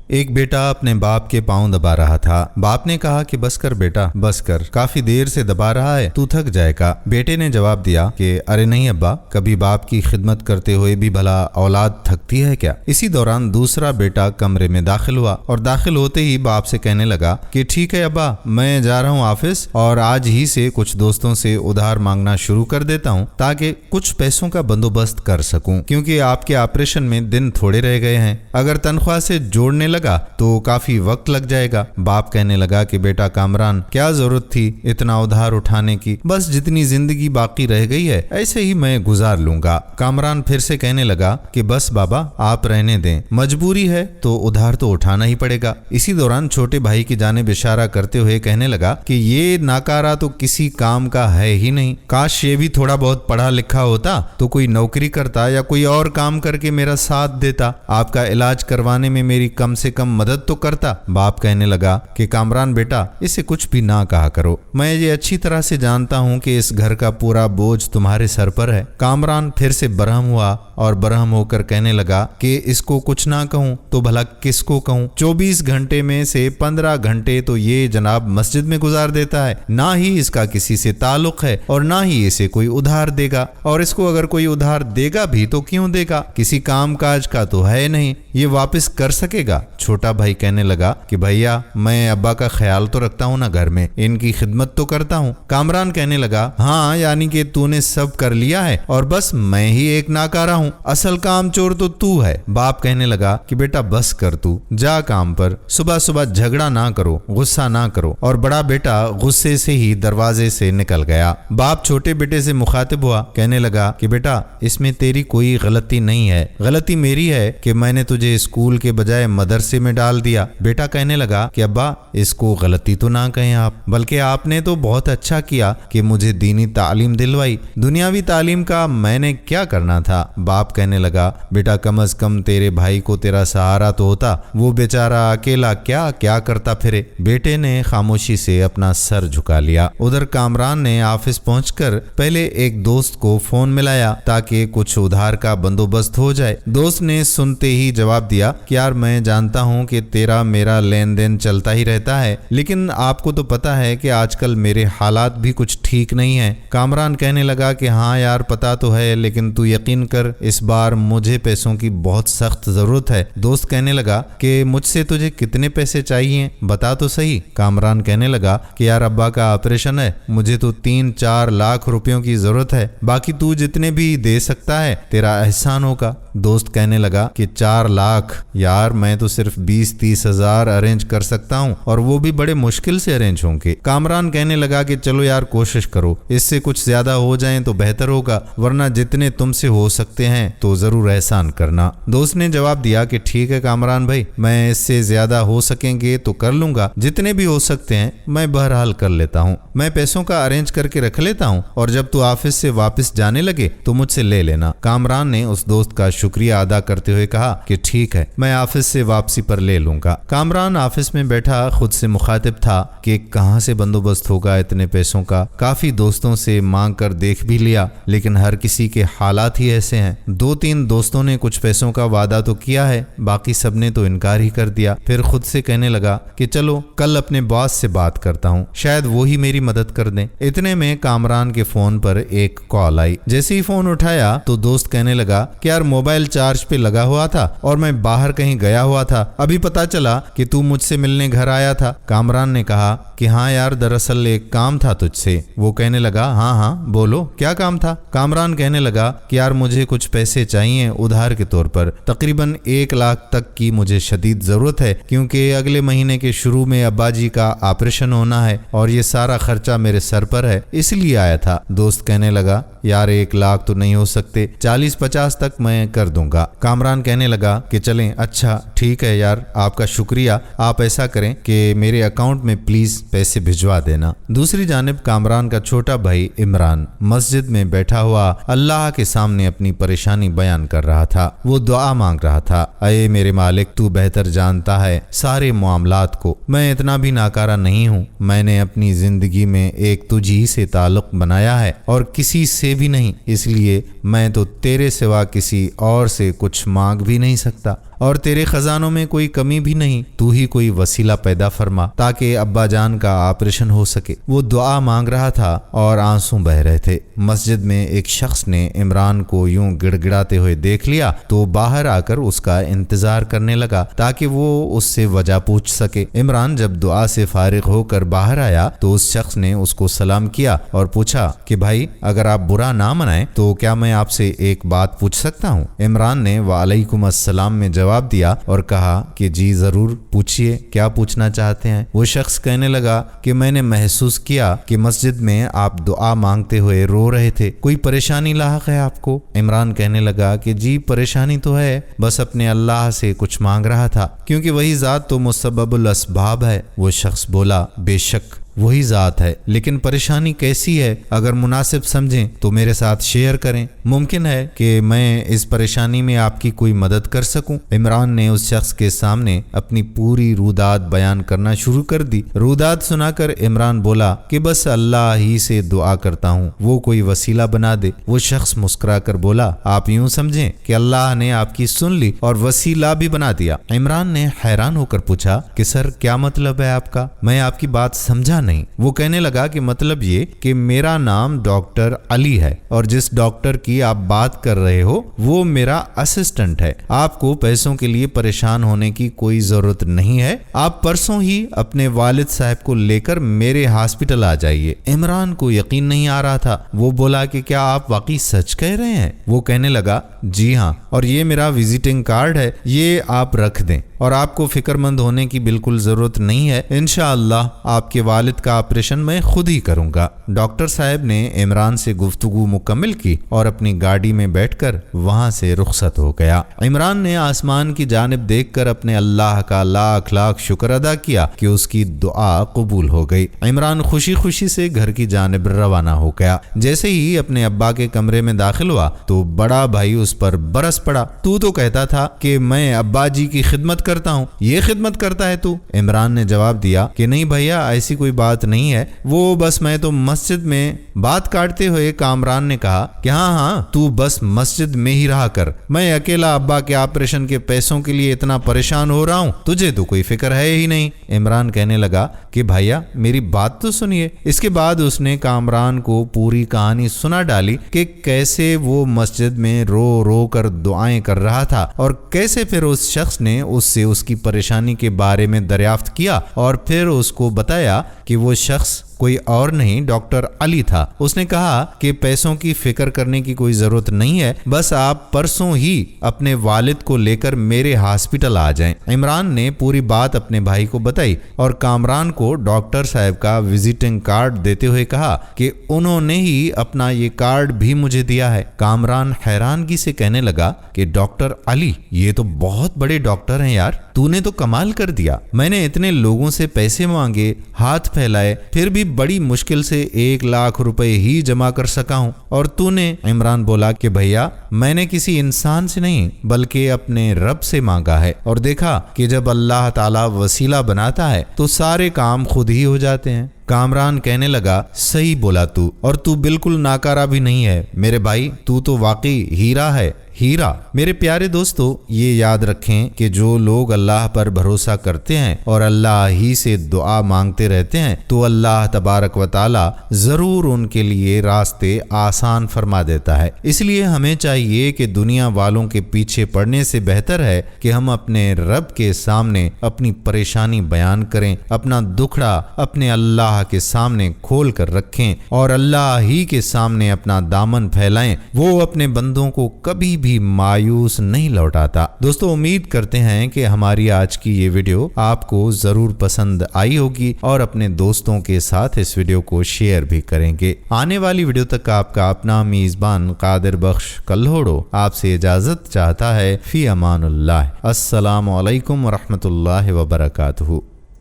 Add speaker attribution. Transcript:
Speaker 1: ایک بیٹا اپنے باپ کے پاؤں دبا رہا تھا۔ باپ نے کہا کہ بس کر بیٹا، بس کر، کافی دیر سے دبا رہا ہے، تو تھک جائے گا۔ بیٹے نے جواب دیا کہ ارے نہیں ابا، کبھی باپ کی خدمت کرتے ہوئے بھی بھلا اولاد تھکتی ہے کیا؟ اسی دوران دوسرا بیٹا کمرے میں داخل ہوا اور داخل ہوتے ہی باپ سے کہنے لگا کہ ٹھیک ہے ابا، میں جا رہا ہوں آفس اور آج ہی سے کچھ دوستوں سے ادھار مانگنا شروع کر دیتا ہوں تاکہ کچھ پیسوں کا بندوبست کر سکوں، کیونکہ آپ کے آپریشن میں دن تھوڑے رہ گئے ہیں۔ اگر تنخواہ سے جوڑنے لگا تو کافی وقت لگ جائے گا۔ باپ کہنے لگا کہ بیٹا کامران، کیا ضرورت تھی اتنا ادھار اٹھانے کی؟ بس جتنی زندگی باقی رہ گئی ہے ایسے ہی میں گزار لوں گا۔ کامران پھر سے کہنے لگا کہ بس بابا آپ رہنے دیں، مجبوری ہے تو ادھار تو اٹھانا ہی پڑے گا۔ اسی دوران چھوٹے بھائی کی جانب اشارہ کرتے ہوئے کہنے لگا کہ یہ ناکارہ تو کسی کام کا ہے ہی نہیں، کاش یہ بھی تھوڑا بہت پڑھا لکھا ہوتا تو کوئی نوکری کرتا یا کوئی اور کام کر کے میرا ساتھ دیتا، آپ کا علاج کروانے میں میری کم سے کم مدد تو کرتا۔ باپ کہنے لگا کہ کامران بیٹا، اسے کچھ بھی نہ کہا کرو، میں یہ اچھی طرح سے جانتا ہوں کہ اس گھر کا پورا بوجھ تمہارے سر پر ہے۔ کامران پھر سے برہم ہوا اور برہم ہو کر کہنے لگا کہ اس کو کچھ نہ کہوں تو بھلا کس کو کہوں؟ 24 گھنٹے میں سے 15 گھنٹے تو یہ جناب مسجد میں گزار دیتا ہے، نہ ہی اس کا کسی سے تعلق ہے اور نہ ہی اسے کوئی ادھار دے گا، اور اس کو اگر کوئی ادھار دے گا بھی تو کیوں دے گا؟ کسی کام کاج کا تو ہے نہیں، یہ واپس کر سکے گا۔ چھوٹا بھائی کہنے لگا کہ بھیا میں ابا کا خیال تو رکھتا ہوں نا گھر میں، ان کی خدمت تو کرتا ہوں۔ کامران کہنے لگا ہاں، یعنی کہ تو نے سب کر لیا ہے اور بس میں ہی ایک ناکارہ ہوں، اصل کام چور تو ہے۔ باپ کہنے لگا کہ بیٹا بس کر، تو جا کام پر، صبح صبح جھگڑا نہ کرو، غصہ نہ کرو، اور بڑا بیٹا غصے سے ہی دروازے سے نکل گیا۔ باپ چھوٹے بیٹے سے مخاطب ہوا، کہنے لگا کہ بیٹا اس میں تیری کوئی غلطی نہیں ہے، غلطی میری ہے کہ میں نے تجھے اسکول کے بجائے مدرسے میں ڈال دیا۔ بیٹا کہنے لگا کہ ابا اس کو غلطی تو نہ کہیں آپ، بلکہ آپ نے تو بہت اچھا کیا کہ مجھے دینی تعلیم دلوائی، دنیاوی تعلیم کا میں نے کیا کرنا تھا؟ باپ کہنے لگا بیٹا کم از کم تیرے بھائی کو تیرا سہارا تو ہوتا، وہ بیچارہ اکیلا کیا کیا کرتا پھرے۔ بیٹے نے خاموشی سے اپنا سر جھکا لیا۔ ادھر کامران نے آفس پہنچ کر پہلے ایک دوست کو فون ملایا تاکہ کچھ ادھار کا بندوبست ہو جائے۔ دوست نے سنتے ہی جواب دیا کہ یار میں جانتا ہوں کہ تیرا میرا لین دین چلتا ہی رہتا ہے، لیکن آپ کو تو پتا ہے کہ آج کل میرے حالات بھی کچھ ٹھیک نہیں ہیں۔ کامران کہنے لگا کہ ہاں یار پتا تو ہے، لیکن تو یقین کر اس بار مجھے پیسوں کی بہت سخت ضرورت ہے۔ دوست کہنے لگا کہ مجھ سے تجھے کتنے پیسے چاہیے بتا تو صحیح۔ کامران کہنے لگا کہ یار ابا کا آپریشن ہے، مجھے تو 3-4 لاکھ روپیوں کی ضرورت ہے، باقی تو جتنے بھی دے سکتا ہے تیرا احسان ہوگا۔ دوست کہنے لگا کہ 4 لاکھ یار میں تو صرف 20-30 ہزار ارینج کر سکتا ہوں، اور وہ بھی بڑے مشکل سے ارینج ہوں گے۔ کامران کہنے لگا کہ چلو یار کوشش کرو، اس سے کچھ زیادہ ہو جائیں تو بہتر ہوگا، ورنہ جتنے تم سے ہو سکتے ہیں تو ضرور احسان کرنا۔ دوست نے جواب دیا کہ ٹھیک ہے کامران بھائی، میں اس سے زیادہ ہو سکیں گے تو کر لوں گا، جتنے بھی ہو سکتے ہیں میں بہرحال کر لیتا ہوں، میں پیسوں کا ارینج کر کے رکھ لیتا ہوں، اور جب تو آفس سے واپس جانے لگے تو مجھ سے لے لینا۔ کامران نے اس دوست کا شکریہ ادا کرتے ہوئے کہا کہ ٹھیک ہے، میں آفس سے واپسی پر لے لوں گا۔ کامران آفس میں بیٹھا خود سے مخاطب تھا کہ کہاں سے بندوبست ہوگا اتنے پیسوں کا۔ کافی دوستوں سے مانگ کر دیکھ بھی لیا، لیکن ہر کسی کے حالات ہی ایسے ہیں۔ 2-3 دوستوں نے کچھ پیسوں کا وعدہ تو کیا ہے، باقی سب نے تو انکار ہی کر دیا۔ پھر خود سے کہنے لگا کہ چلو کل اپنے باس سے بات کرتا ہوں، شاید وہی میری مدد کر دیں۔ اتنے میں کامران کے فون پر ایک کال آئی۔ جیسے ہی فون اٹھایا تو دوست کہنے لگا کہ یار موبائل چارج پہ لگا ہوا تھا اور میں باہر کہیں گیا ہوا تھا، ابھی پتا چلا کہ تو مجھ سے ملنے گھر آیا تھا۔ کامران نے کہا کہ ہاں یار دراصل ایک کام تھا تجھ سے۔ وہ کہنے لگا ہاں ہاں بولو کیا کام تھا؟ کامران کہنے لگا کہ یار مجھے کچھ پیسے چاہیے ادھار کے طور پر، تقریباً 1 لاکھ تک کی مجھے شدید ضرورت ہے، کیونکہ اگلے مہینے کے شروع میں ابا جی کا آپریشن ہونا ہے اور یہ سارا خرچہ میرے سر پر ہے، اس لیے آیا تھا۔ دوست کہنے لگا یار 1 لاکھ تو نہیں ہو سکتے، 40-50 تک میں کر دوں گا۔ کامران کہنے لگا کہ چلیں اچھا ٹھیک ہے یار، آپ کا شکریہ، آپ ایسا کریں کہ میرے اکاؤنٹ میں پلیز پیسے بھجوا دینا۔ دوسری جانب کامران کا چھوٹا بھائی عمران مسجد میں بیٹھا ہوا اللہ کے سامنے اپنی پریشانی بیان کر رہا تھا۔ وہ دعا مانگ رہا تھا، اے میرے مالک تو بہتر جانتا ہے سارے معاملات کو، میں اتنا بھی ناکارہ نہیں ہوں، میں نے اپنی زندگی میں ایک تجھی سے تعلق بنایا ہے اور کسی سے بھی نہیں، اس لیے میں تو تیرے سوا کسی اور سے کچھ مانگ بھی نہیں سکتا۔ اور تیرے خزانوں میں کوئی کمی بھی نہیں، تو ہی کوئی وسیلہ پیدا فرما تاکہ ابا جان کا آپریشن ہو سکے۔ وہ دعا مانگ رہا تھا اور آنسو بہ رہے تھے۔ مسجد میں ایک شخص نے عمران کو یوں گڑ گڑاتے ہوئے دیکھ لیا تو باہر آ کر اس کا انتظار کرنے لگا تاکہ وہ اس سے وجہ پوچھ سکے۔ عمران جب دعا سے فارغ ہو کر باہر آیا تو اس شخص نے اس کو سلام کیا اور پوچھا کہ بھائی اگر آپ برا نہ منائیں تو کیا میں آپ سے ایک بات پوچھ سکتا ہوں؟ عمران نے وعلیکم السلام میں جواب دیا اور کہا کہ جی ضرور پوچھئے، کیا پوچھنا چاہتے ہیں؟ وہ شخص کہنے لگا کہ میں نے محسوس کیا کہ مسجد میں آپ دعا مانگتے ہوئے رو رہے تھے، کوئی پریشانی لاحق ہے آپ کو؟ عمران کہنے لگا کہ جی پریشانی تو ہے، بس اپنے اللہ سے کچھ مانگ رہا تھا کیونکہ وہی ذات تو مسبب الاسباب ہے۔ وہ شخص بولا بے شک وہی ذات ہے، لیکن پریشانی کیسی ہے؟ اگر مناسب سمجھیں تو میرے ساتھ شیئر کریں، ممکن ہے کہ میں اس پریشانی میں آپ کی کوئی مدد کر سکوں۔ عمران نے اس شخص کے سامنے اپنی پوری رودات بیان کرنا شروع کر دی۔ رودات سنا کر عمران بولا کہ بس اللہ ہی سے دعا کرتا ہوں وہ کوئی وسیلہ بنا دے۔ وہ شخص مسکرا کر بولا آپ یوں سمجھیں کہ اللہ نے آپ کی سن لی اور وسیلہ بھی بنا دیا۔ عمران نے حیران ہو کر پوچھا کہ سر کیا مطلب ہے آپ کا؟ میں آپ کی بات سمجھا نہیں۔ وہ کہنے لگا کہ مطلب یہ کہ میرا نام ڈاکٹر علی ہے اور جس ڈاکٹر کی آپ بات کر رہے ہو وہ میرا اسسٹنٹ ہے۔ آپ کو پیسوں کے لیے پریشان ہونے کی کوئی ضرورت نہیں ہے، آپ پرسوں ہی اپنے والد صاحب کو لے کر میرے ہاسپٹل آ جائیے۔ عمران کو یقین نہیں آ رہا تھا۔ وہ بولا کہ کیا آپ واقعی سچ کہہ رہے ہیں؟ وہ کہنے لگا جی ہاں، اور یہ میرا وزٹنگ کارڈ ہے، یہ آپ رکھ دیں اور آپ کو فکر مند ہونے کی بالکل ضرورت نہیں ہے، انشاءاللہ آپ کے والد کا آپریشن میں خود ہی کروں گا۔ ڈاکٹر صاحب نے عمران سے گفتگو مکمل کی اور اپنی گاڑی میں بیٹھ کر وہاں سے رخصت ہو گیا۔ عمران نے آسمان کی جانب دیکھ کر اپنے اللہ کا لاکھ لاکھ شکر ادا کیا کہ اس کی دعا قبول ہو گئی۔ عمران خوشی خوشی سے گھر کی جانب روانہ ہو گیا۔ جیسے ہی اپنے ابا کے کمرے میں داخل ہوا تو بڑا بھائی اس پر برس پڑا، تو کہتا تھا کہ میں ابا جی کی خدمت کرتا ہوں، یہ خدمت کرتا ہے تو؟ عمران نے جواب دیا کہ نہیں بھیا ایسی کوئی بات نہیں ہے، وہ بس میں تو مسجد میں۔ بات کاٹتے ہوئے کامران نے کہا کہ ہاں تو بس مسجد میں ہی رہا کر، میں اکیلا ابا کے آپریشن کے پیسوں کے لیے اتنا پریشان ہو رہا ہوں، تجھے تو کوئی فکر ہے ہی نہیں۔ عمران کہنے لگا کہ بھیا میری بات تو سنیے۔ اس کے بعد اس نے کامران کو پوری کہانی سنا ڈالی کہ کیسے وہ مسجد میں رو رو کر دعائیں کر رہا تھا اور کیسے پھر اس شخص نے اس سے اس کی پریشانی کے بارے میں دریافت کیا اور پھر اس کو بتایا کہ وہ شخص کوئی اور نہیں ڈاکٹر علی تھا۔ اس نے کہا کہ پیسوں کی فکر کرنے کی کوئی ضرورت نہیں ہے، بس آپ پرسوں ہی اپنے والد کو لے کر میرے ہاسپٹل آ جائیں۔ عمران نے پوری بات اپنے بھائی کو بتائی اور کامران کو ڈاکٹر صاحب کا وزٹنگ کارڈ دیتے ہوئے کہا کہ انہوں نے ہی اپنا یہ کارڈ بھی مجھے دیا ہے۔ کامران حیرانگی سے کہنے لگا کہ ڈاکٹر علی یہ تو بہت بڑے ڈاکٹر ہیں یار، تو نے تو کمال کر دیا۔ میں نے اتنے لوگوں سے پیسے مانگے، ہاتھ پھیلائے، پھر بھی بڑی مشکل سے 1 لاکھ روپے ہی جمع کر سکا ہوں، اور تو نے؟ عمران بولا کہ بھیا میں نے کسی انسان سے نہیں بلکہ اپنے رب سے مانگا ہے اور دیکھا کہ جب اللہ تعالیٰ وسیلہ بناتا ہے تو سارے کام خود ہی ہو جاتے ہیں۔ کامران کہنے لگا صحیح بولا تو، اور تو بالکل ناکارہ بھی نہیں ہے میرے بھائی، تو واقعی ہیرا ہے، ہیرا۔ میرے پیارے دوستو یہ یاد رکھیں کہ جو لوگ اللہ پر بھروسہ کرتے ہیں اور اللہ ہی سے دعا مانگتے رہتے ہیں تو اللہ تبارک و تعالی ضرور ان کے لیے راستے آسان فرما دیتا ہے۔ اس لیے ہمیں چاہیے کہ دنیا والوں کے پیچھے پڑنے سے بہتر ہے کہ ہم اپنے رب کے سامنے اپنی پریشانی بیان کریں، اپنا دکھڑا اپنے اللہ کے سامنے کھول کر رکھیں اور اللہ ہی کے سامنے اپنا دامن پھیلائیں۔ وہ اپنے بندوں کو کبھی بھی مایوس نہیں لوٹاتا۔ دوستو امید کرتے ہیں کہ ہماری آج کی یہ ویڈیو آپ کو ضرور پسند آئی ہوگی اور اپنے دوستوں کے ساتھ اس ویڈیو کو شیئر بھی کریں گے۔ آنے والی ویڈیو تک آپ کا اپنا میزبان قادر بخش کلہوڑو آپ سے اجازت چاہتا ہے۔ فی امان اللہ۔ السلام علیکم ورحمۃ اللہ وبرکاتہ۔